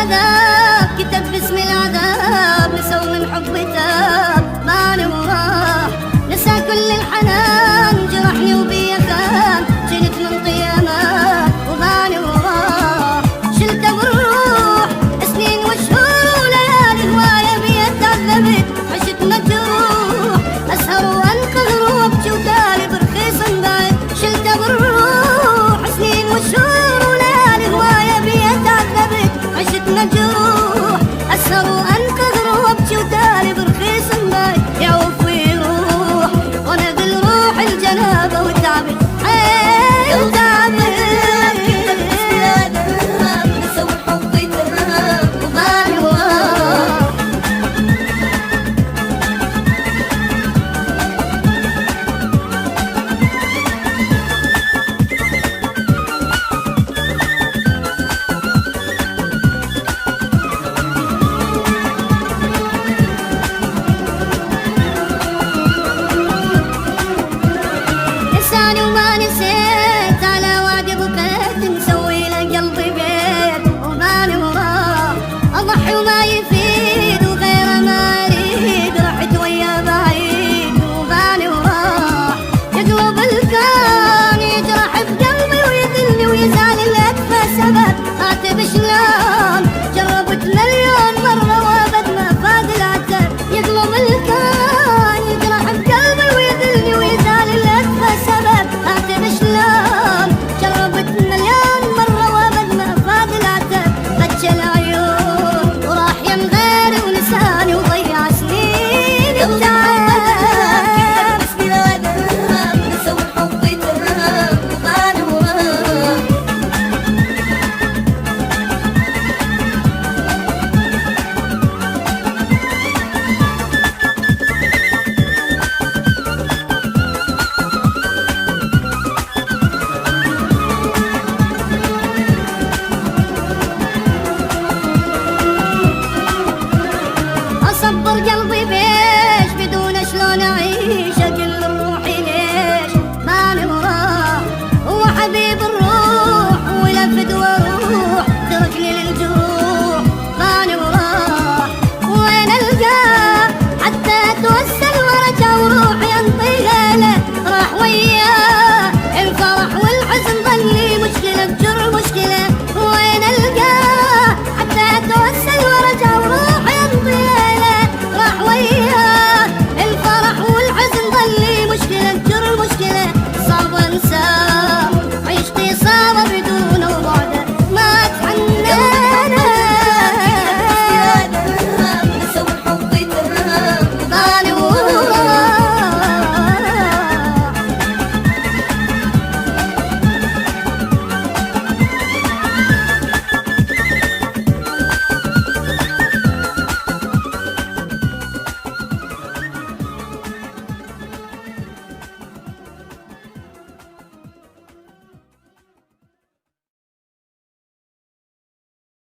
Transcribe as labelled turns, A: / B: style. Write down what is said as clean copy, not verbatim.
A: العذاب كتب باسم العذاب، نسى من حب تاب بان وراح، نسى كل الحنان جرحني وبيا خان، جنت من قيامه وبان وراح، شلته بالروح سنين وشهور وليالي هوايه بيا تعذبت عشت مجروح، اسهر وانقذ روبتي وتالي برخيص بعد، شلته بالروح سنين وشهور وليالي هوايه بيا تعذبت عشت مجروح، اسهر وانقذ روبتي وتالي برخيص بعد، يعوف ويروح وانا بالروح الجنابه وتعبت وما نسيت على وعد بكيت مسوي له قلبي بيت وبان وراح، اضحي وما يفيد وغيره ما اريد، رحت ويا بعيد وبان وراح، يقلب الكون يجرح بقلبي ويذلني ويزعل الاكفى سبب، عاتب شلون جربت مليون مره وابد ما فاد العتب، يقلب الكون يجرح بقلبي ويذلني ويزعل الاكفى سبب، عاتب شلون جربت مليون مرة وابد ما فاد العتب، بكى العيون وراح يم غيري ونساني وضيع سنين.